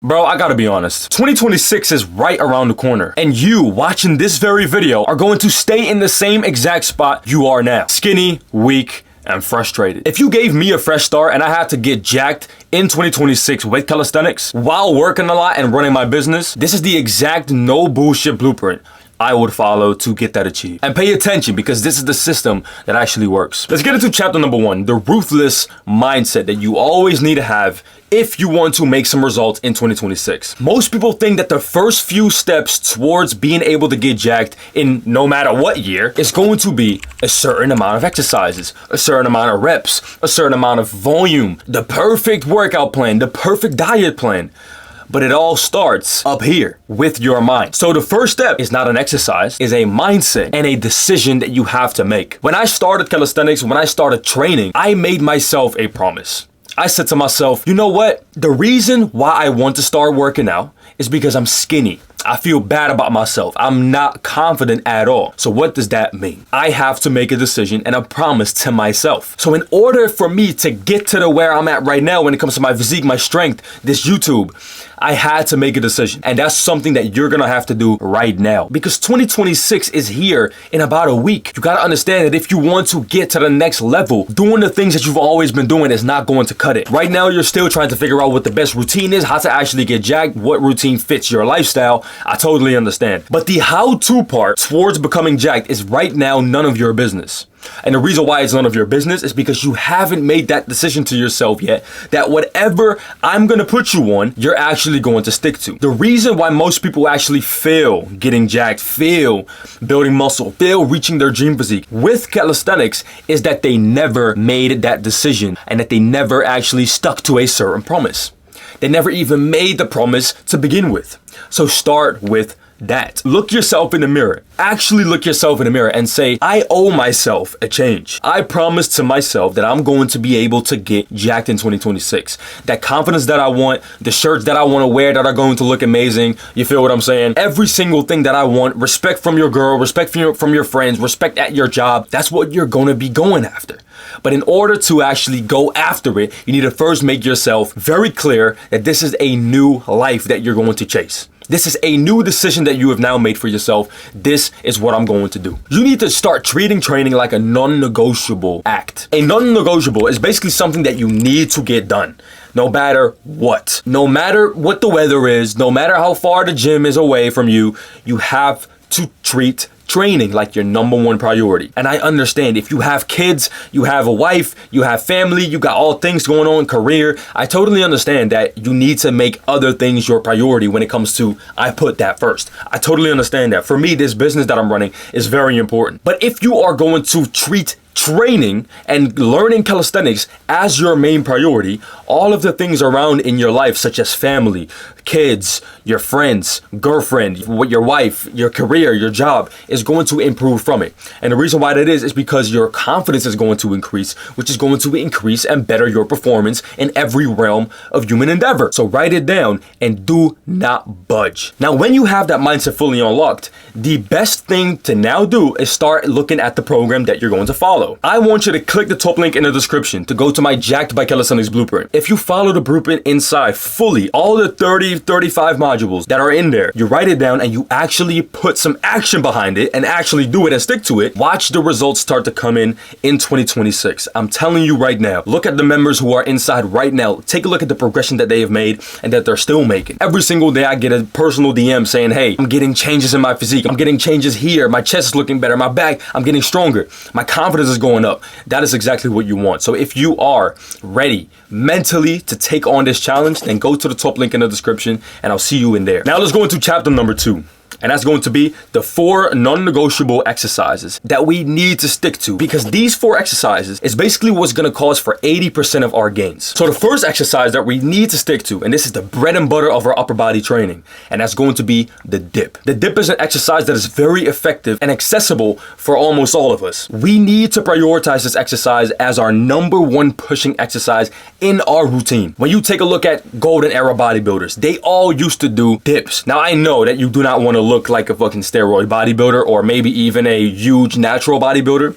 Bro, I gotta be honest. 2026 is right around the corner, and you watching this very video are going to stay in the same exact spot you are now. Skinny, weak, and frustrated. If you gave me a fresh start and I had to get jacked in 2026 with calisthenics while working a lot and running my business, this is the exact no bullshit blueprint I would follow to get that achieved. And pay attention, because this is the system that actually works. Let's get into chapter number 1, the ruthless mindset that you always need to have if you want to make some results in 2026. Most people think that the first few steps towards being able to get jacked in no matter what year is going to be a certain amount of exercises, a certain amount of reps, a certain amount of volume, the perfect workout plan, the perfect diet plan. But it all starts up here with your mind. So the first step is not an exercise, is a mindset and a decision that you have to make. When I started calisthenics, when I started training, I made myself a promise. I said to myself, you know what? The reason why I want to start working out is because I'm skinny. I feel bad about myself. I'm not confident at all. So what does that mean? I have to make a decision and a promise to myself. So in order for me to get to where I'm at right now when it comes to my physique, my strength, this YouTube, I had to make a decision. And that's something that you're gonna have to do right now, because 2026 is here in about a week. You gotta understand that if you want to get to the next level, doing the things that you've always been doing is not going to cut it. Right now, you're still trying to figure out what the best routine is, how to actually get jacked, what routine fits your lifestyle. I totally understand. But the how-to part towards becoming jacked is right now none of your business. And the reason why it's none of your business is because you haven't made that decision to yourself yet, that whatever I'm gonna put you on, you're actually going to stick to. The reason why most people actually fail getting jacked, fail building muscle, fail reaching their dream physique with calisthenics is that they never made that decision and that they never actually stuck to a certain promise. They never even made the promise to begin with. So start with that. Look yourself in the mirror. Actually look yourself in the mirror and say, I owe myself a change. I promised to myself that I'm going to be able to get jacked in 2026. That confidence that I want, the shirts that I want to wear that are going to look amazing. You feel what I'm saying? Every single thing that I want, respect from your girl, respect from your friends, respect at your job. That's what you're going to be going after. But in order to actually go after it, you need to first make yourself very clear that this is a new life that you're going to chase. This is a new decision that you have now made for yourself. This is what I'm going to do. You need to start treating training like a non-negotiable act. A non-negotiable is basically something that you need to get done. No matter what. No matter what the weather is, no matter how far the gym is away from you, you have to treat training like your #1 priority. And I understand if you have kids, you have a wife, you have family, you got all things going on, career. I totally understand that you need to make other things your priority when it comes to, I put that first. I totally understand that. For me, this business that I'm running is very important. But if you are going to treat training and learning calisthenics as your main priority, all of the things around in your life, such as family, kids, your friends, girlfriend, your wife, your career, your job, is going to improve from it. And the reason why that is because your confidence is going to increase, which is going to increase and better your performance in every realm of human endeavor. So write it down and do not budge. Now, when you have that mindset fully unlocked, the best thing to now do is start looking at the program that you're going to follow. I want you to click the top link in the description to go to my Jacked by Calisthenics blueprint. If you follow the blueprint inside fully, all the 30, 35 modules that are in there, you write it down and you actually put some action behind it and actually do it and stick to it, watch the results start to come in 2026. I'm telling you right now, look at the members who are inside right now. Take a look at the progression that they have made and that they're still making. Every single day I get a personal DM saying, hey, I'm getting changes in my physique. I'm getting changes here. My chest is looking better. My back, I'm getting stronger. My confidence is going up. That is exactly what you want. So if you are ready mentally to take on this challenge, then go to the top link in the description and I'll see you in there. Now let's go into chapter number 2. And that's going to be the 4 non-negotiable exercises that we need to stick to, because these 4 exercises is basically what's going to cause for 80% of our gains. So the first exercise that we need to stick to, and this is the bread and butter of our upper body training, and that's going to be the dip. The dip is an exercise that is very effective and accessible for almost all of us. We need to prioritize this exercise as our #1 pushing exercise in our routine. When you take a look at golden era bodybuilders, they all used to do dips. Now I know that you do not want to look like a fucking steroid bodybuilder or maybe even a huge natural bodybuilder,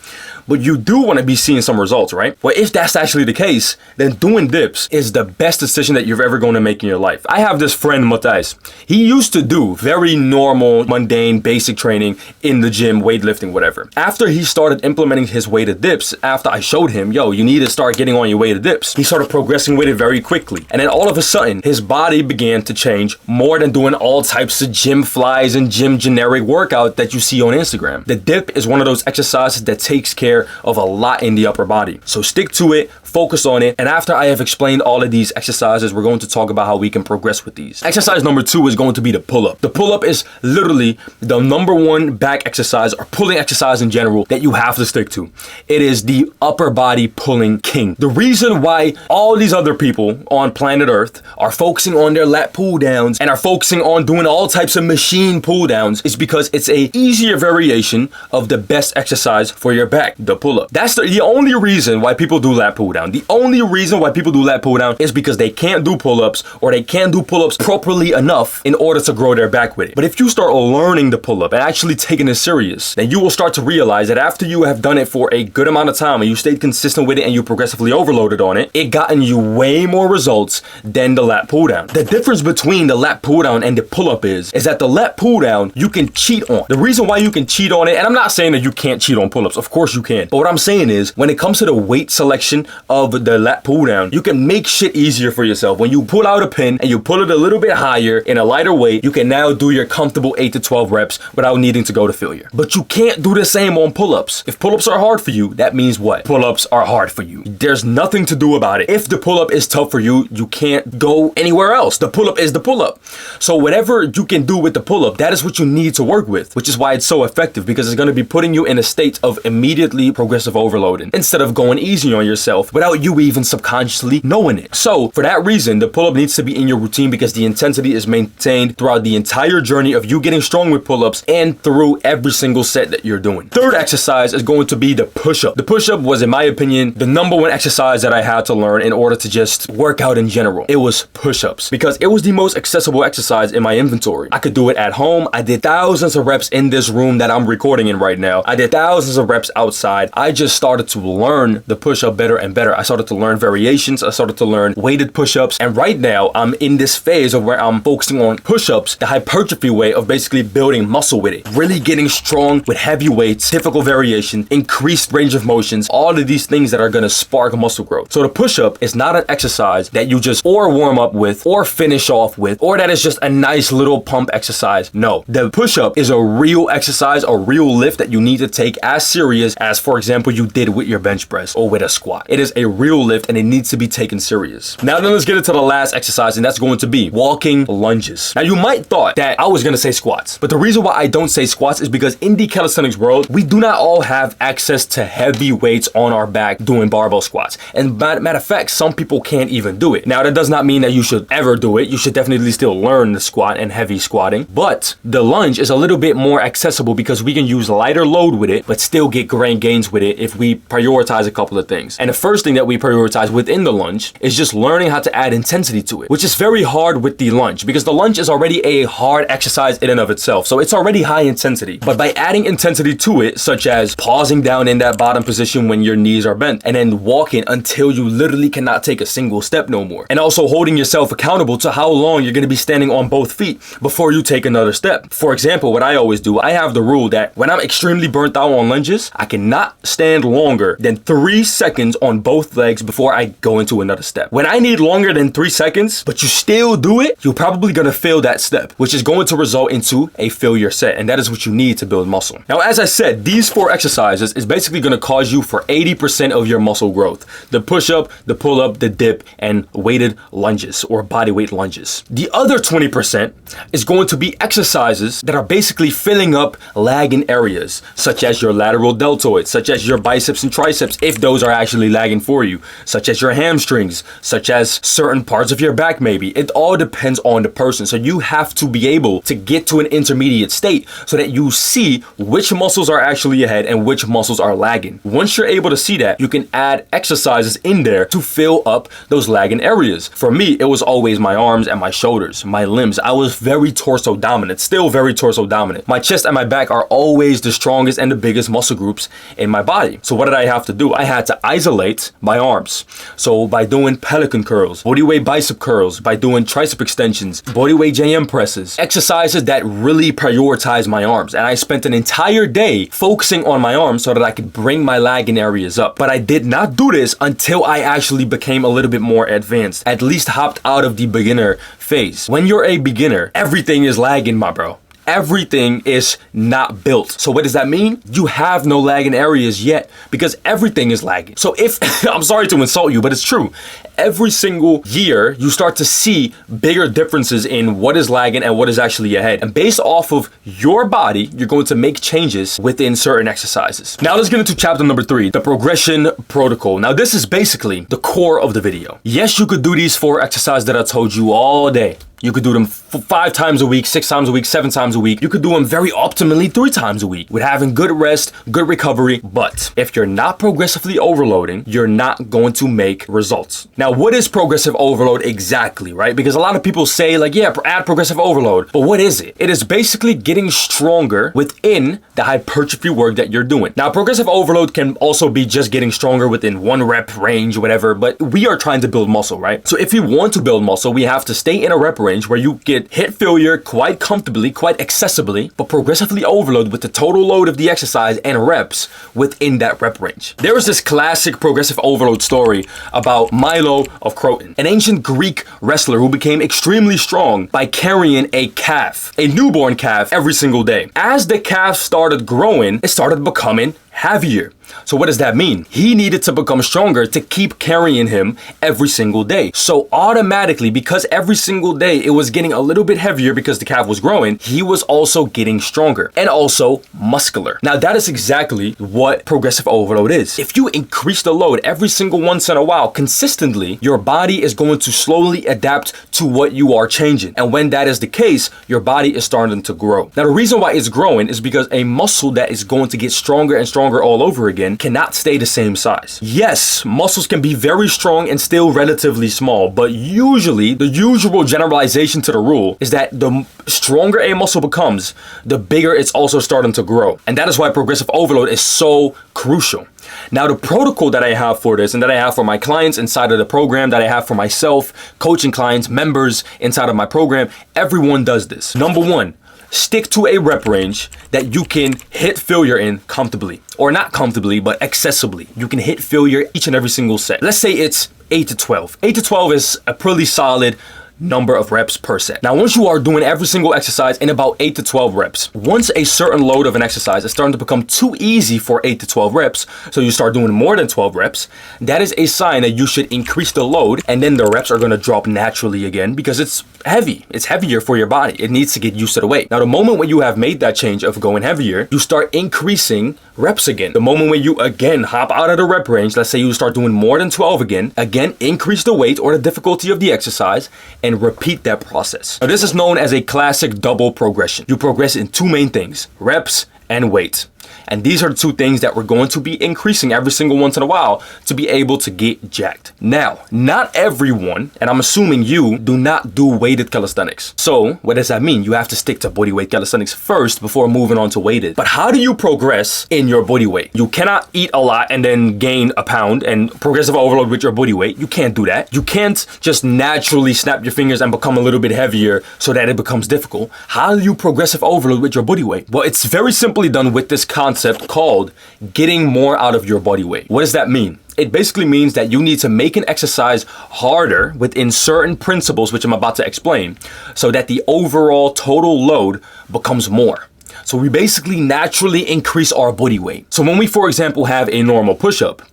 but you do want to be seeing some results, right? Well, if that's actually the case, then doing dips is the best decision that you're ever going to make in your life. I have this friend, Matthijs. He used to do very normal, mundane, basic training in the gym, weightlifting, whatever. After he started implementing his weighted dips, after I showed him, yo, you need to start getting on your weighted dips, he started progressing with it very quickly. And then all of a sudden, his body began to change more than doing all types of gym flies and gym generic workout that you see on Instagram. The dip is one of those exercises that takes care of a lot in the upper body. So stick to it, focus on it, and after I have explained all of these exercises, we're going to talk about how we can progress with these. Exercise number 2 is going to be the pull-up. The pull-up is literally the number one back exercise or pulling exercise in general that you have to stick to. It is the upper body pulling king. The reason why all these other people on planet Earth are focusing on their lat pull downs and are focusing on doing all types of machine pull downs is because it's a easier variation of the best exercise for your back, the pull-up. That's the only reason why people do lat pull down. The only reason why people do lat pull down is because they can't do pull-ups or they can't do pull-ups properly enough in order to grow their back with it. But if you start learning the pull-up and actually taking it serious, then you will start to realize that after you have done it for a good amount of time and you stayed consistent with it and you progressively overloaded on it, it gotten you way more results than the lat pull down. The difference between the lat pull down and the pull-up is that the lat pull down you can cheat on. The reason why you can cheat on it, and I'm not saying that you can't cheat on pull-ups, of course you can, but what I'm saying is when it comes to the weight selection of the lat pull down, you can make shit easier for yourself. When you pull out a pin and you pull it a little bit higher in a lighter weight, you can now do your comfortable 8 to 12 reps without needing to go to failure. But you can't do the same on pull-ups. If pull-ups are hard for you, that means what? Pull-ups are hard for you. There's nothing to do about it. If the pull-up is tough for you, you can't go anywhere else. The pull-up is the pull-up. So whatever you can do with the pull-up, that is what you need to work with, which is why it's so effective, because it's going to be putting you in a state of immediately progressive overloading instead of going easy on yourself without you even subconsciously knowing it. So for that reason, the pull-up needs to be in your routine because the intensity is maintained throughout the entire journey of you getting strong with pull-ups and through every single set that you're doing. Third exercise is going to be the push-up. The push-up was, in my opinion, the number one exercise that I had to learn in order to just work out in general. It was push-ups because it was the most accessible exercise in my inventory. I could do it at home. I did thousands of reps in this room that I'm recording in right now. I did thousands of reps outside. I just started to learn the push-up better and better. I started to learn variations. I started to learn weighted push-ups. And right now I'm in this phase of where I'm focusing on push-ups, the hypertrophy way of basically building muscle with it, really getting strong with heavy weights, difficult variation, increased range of motions, all of these things that are going to spark muscle growth. So the push-up is not an exercise that you just or warm up with or finish off with, or that is just a nice little pump exercise. No, the push-up is a real exercise, a real lift that you need to take as serious as, for example, you did with your bench press or with a squat. It is a real lift and it needs to be taken serious. Now then, let's get into the last exercise, and that's going to be walking lunges. Now you might thought that I was going to say squats, but the reason why I don't say squats is because in the calisthenics world, we do not all have access to heavy weights on our back doing barbell squats. And matter of fact, some people can't even do it. Now that does not mean that you should ever do it. You should definitely still learn the squat and heavy squatting, but the lunge is a little bit more accessible because we can use lighter load with it, but still get great gains with it if we prioritize a couple of things. And the first thing that we prioritize within the lunge is just learning how to add intensity to it, which is very hard with the lunge because the lunge is already a hard exercise in and of itself. So it's already high intensity, but by adding intensity to it, such as pausing down in that bottom position when your knees are bent and then walking until you literally cannot take a single step no more. And also holding yourself accountable to how long you're going to be standing on both feet before you take another step. For example, what I always do, I have the rule that when I'm extremely burnt out on lunges, I cannot stand longer than 3 seconds on both legs before I go into another step. When I need longer than 3 seconds, but you still do it, you're probably going to fail that step, which is going to result into a failure set. And that is what you need to build muscle. Now, as I said, these 4 exercises is basically going to cause you for 80% of your muscle growth. The push-up, the pull-up, the dip, and weighted lunges or body weight lunges. The other 20% is going to be exercises that are basically filling up lagging areas, such as your lateral deltoids, such as your biceps and triceps, if those are actually lagging for you, such as your hamstrings, such as certain parts of your back maybe. It all depends on the person. So you have to be able to get to an intermediate state so that you see which muscles are actually ahead and which muscles are lagging. Once you're able to see that, you can add exercises in there to fill up those lagging areas. For me, it was always my arms and my shoulders, my limbs. I was very torso dominant, still very torso dominant. My chest and my back are always the strongest and the biggest muscle groups in my body. So what did I have to do? I had to isolate my arms. So by doing pelican curls, bodyweight bicep curls, by doing tricep extensions, bodyweight JM presses, exercises that really prioritize my arms. And I spent an entire day focusing on my arms so that I could bring my lagging areas up. But I did not do this until I actually became a little bit more advanced, at least hopped out of the beginner phase. When you're a beginner, everything is lagging, my bro. Everything is not built. So what does that mean? You have no lagging areas yet because everything is lagging. So if, I'm sorry to insult you, but it's true. Every single year, you start to see bigger differences in what is lagging and what is actually ahead. And based off of your body, you're going to make changes within certain exercises. Now let's get into chapter number 3, the progression protocol. Now this is basically the core of the video. Yes, you could do these 4 exercises that I told you all day. You could do them 5 times a week, 6 times a week, 7 times a week. You could do them very optimally 3 times a week with having good rest, good recovery. But if you're not progressively overloading, you're not going to make results. Now, what is progressive overload exactly, right? Because a lot of people say like, yeah, add progressive overload. But what is it? It is basically getting stronger within the hypertrophy work that you're doing. Now, progressive overload can also be just getting stronger within 1 rep range, whatever. But we are trying to build muscle, right? So if you want to build muscle, we have to stay in a rep range where you get hit failure quite comfortably, quite accessibly, but progressively overload with the total load of the exercise and reps within that rep range. There is this classic progressive overload story about Milo of Croton, an ancient Greek wrestler who became extremely strong by carrying a calf, a newborn calf, every single day. As the calf started growing, it started becoming heavier. So what does that mean? He needed to become stronger to keep carrying him every single day. So automatically, because every single day it was getting a little bit heavier because the calf was growing, he was also getting stronger and also muscular. Now that is exactly what progressive overload is. If you increase the load every single once in a while consistently, your body is going to slowly adapt to what you are changing. And when that is the case, your body is starting to grow. Now the reason why it's growing is because a muscle that is going to get stronger and stronger all over again cannot stay the same size. Yes, muscles can be very strong and still relatively small, but usually the usual generalization to the rule is that the stronger a muscle becomes, the bigger it's also starting to grow. And that is why progressive overload is so crucial. Now, the protocol that I have for this and that I have for my clients inside of the program, that I have for myself, coaching clients, members inside of my program, everyone does this. Number 1, stick to a rep range that you can hit failure in comfortably. Or not comfortably, but accessibly. You can hit failure each and every single set. Let's say it's 8 to 12. 8 to 12 is a pretty solid number of reps per set. Now, once you are doing every single exercise in about 8 to 12 reps, once a certain load of an exercise is starting to become too easy for 8 to 12 reps, so you start doing more than 12 reps, that is a sign that you should increase the load, and then the reps are going to drop naturally again because it's heavy. It's heavier for your body. It needs to get used to the weight. Now, the moment when you have made that change of going heavier, you start increasing reps again. The moment when you again hop out of the rep range, let's say you start doing more than 12 again, increase the weight or the difficulty of the exercise and repeat that process. Now, this is known as a classic double progression. You progress in 2 main things, reps and weight. And these are the 2 things that we're going to be increasing every single once in a while to be able to get jacked. Now, not everyone, and I'm assuming you, do not do weighted calisthenics. So what does that mean? You have to stick to bodyweight calisthenics first before moving on to weighted. But how do you progress in your body weight? You cannot eat a lot and then gain a pound and progressive overload with your body weight. You can't do that. You can't just naturally snap your fingers and become a little bit heavier so that it becomes difficult. How do you progressive overload with your body weight? Well, it's very simply done with this concept called getting more out of your body weight. What does that mean? It basically means that you need to make an exercise harder within certain principles, which I'm about to explain, so that the overall total load becomes more. So we basically naturally increase our body weight. So when we, for example, have a normal push-up,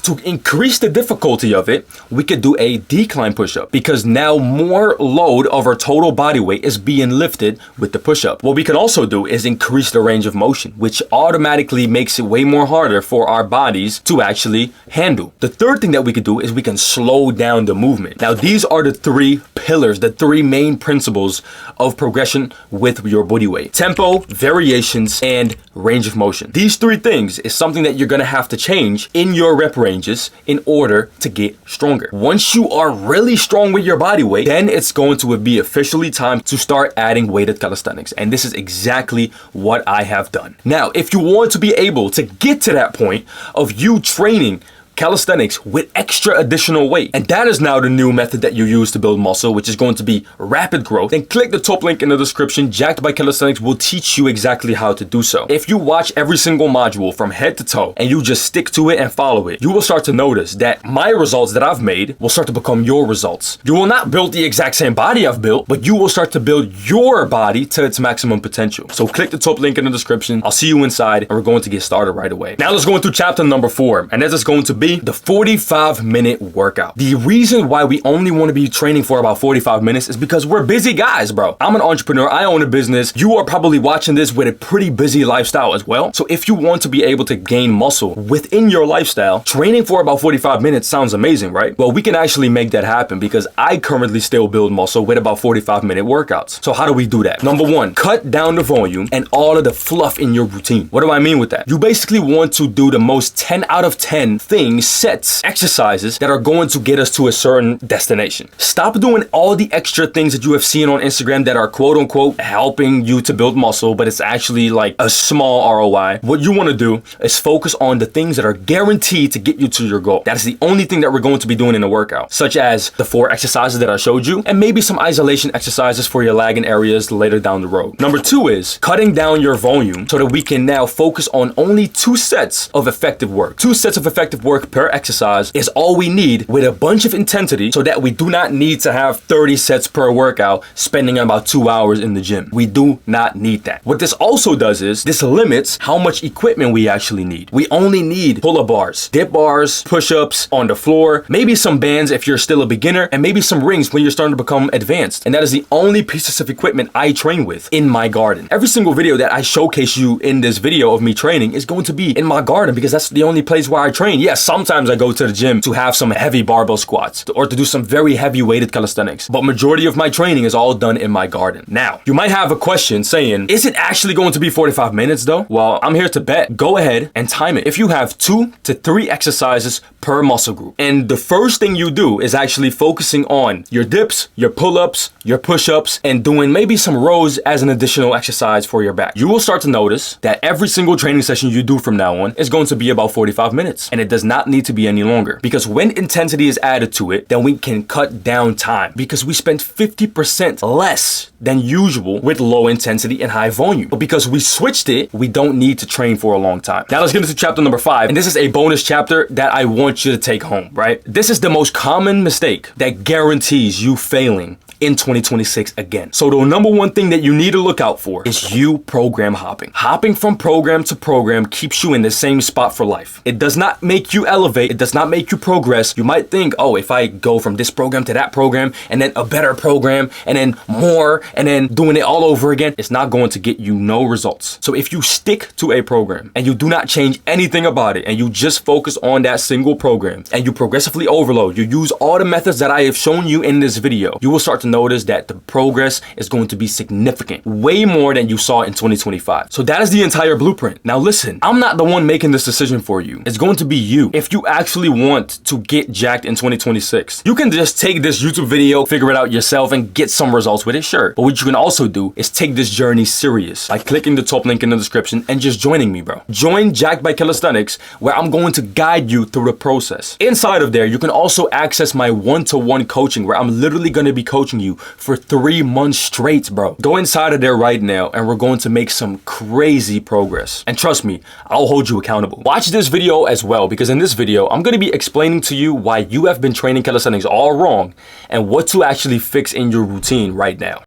to increase the difficulty of it, we could do a decline push-up because now more load of our total body weight is being lifted with the push-up. What we can also do is increase the range of motion, which automatically makes it way more harder for our bodies to actually handle. The third thing that we could do is we can slow down the movement. Now, these are the 3 pillars, the three main principles of progression with your body weight: tempo, variations, and range of motion. These three things is something that you're gonna have to change in your rep ranges in order to get stronger. Once you are really strong with your body weight, then it's going to be officially time to start adding weighted calisthenics. And this is exactly what I have done. Now, if you want to be able to get to that point of you training calisthenics with extra additional weight, and that is now the new method that you use to build muscle, which is going to be rapid growth, then click the top link in the description. Jacked by Calisthenics will teach you exactly how to do so. If you watch every single module from head to toe and you just stick to it and follow it, you will start to notice that my results that I've made will start to become your results. You will not build the exact same body I've built, but you will start to build your body to its maximum potential. So click the top link in the description. I'll see you inside, and we're going to get started right away. Now let's go into chapter number 4, and that is going to be the 45-minute workout. The reason why we only want to be training for about 45 minutes is because we're busy guys, bro. I'm an entrepreneur. I own a business. You are probably watching this with a pretty busy lifestyle as well. So if you want to be able to gain muscle within your lifestyle, training for about 45 minutes sounds amazing, right? Well, we can actually make that happen because I currently still build muscle with about 45-minute workouts. So how do we do that? Number 1, cut down the volume and all of the fluff in your routine. What do I mean with that? You basically want to do the most 10 out of 10 things, exercises that are going to get us to a certain destination. Stop doing all the extra things that you have seen on Instagram that are quote unquote helping you to build muscle, but it's actually like a small ROI. What you want to do is focus on the things that are guaranteed to get you to your goal. That is the only thing that we're going to be doing in the workout, such as the 4 exercises that I showed you, and maybe some isolation exercises for your lagging areas later down the road. Number 2 is cutting down your volume so that we can now focus on only 2 sets of effective work. 2 sets of effective work per exercise is all we need with a bunch of intensity so that we do not need to have 30 sets per workout spending about 2 hours in the gym. We do not need that. What this also does is this limits how much equipment we actually need. We only need pull-up bars, dip bars, push-ups on the floor, maybe some bands if you're still a beginner, and maybe some rings when you're starting to become advanced. And that is the only pieces of equipment I train with in my garden. Every single video that I showcase you in this video of me training is going to be in my garden because that's the only place where I train. Yes, sometimes I go to the gym to have some heavy barbell squats or to do some very heavy weighted calisthenics, but majority of my training is all done in my garden. Now, you might have a question saying, is it actually going to be 45 minutes though? Well, I'm here to bet. Go ahead and time it. If you have 2 to 3 exercises per muscle group, and the first thing you do is actually focusing on your dips, your pull-ups, your push-ups, and doing maybe some rows as an additional exercise for your back, you will start to notice that every single training session you do from now on is going to be about 45 minutes, and it does not need to be any longer. Because when intensity is added to it, then we can cut down time because we spend 50% less than usual with low intensity and high volume. But because we switched it, we don't need to train for a long time. Now let's get into chapter number 5. And this is a bonus chapter that I want you to take home, right? This is the most common mistake that guarantees you failing in 2026 again. So the number 1 thing that you need to look out for is you program hopping. Hopping from program to program keeps you in the same spot for life. It does not make you elevate. It does not make you progress. You might think, oh, if I go from this program to that program and then a better program and then more and then doing it all over again, it's not going to get you no results. So if you stick to a program and you do not change anything about it and you just focus on that single program and you progressively overload, you use all the methods that I have shown you in this video, you will start to notice that the progress is going to be significant, way more than you saw in 2025. So that is the entire blueprint. Now listen, I'm not the one making this decision for you. It's going to be you. If you actually want to get jacked in 2026, you can just take this YouTube video, figure it out yourself, and get some results with it, sure. But what you can also do is take this journey serious by clicking the top link in the description and just joining me, bro. Join Jacked by Calisthenics, where I'm going to guide you through the process. Inside of there, you can also access my one-to-one coaching, where I'm literally going to be coaching you for 3 months straight, bro. Go inside of there right now and we're going to make some crazy progress. And trust me, I'll hold you accountable. Watch this video as well, because in this video, I'm going to be explaining to you why you have been training calisthenics all wrong and what to actually fix in your routine right now.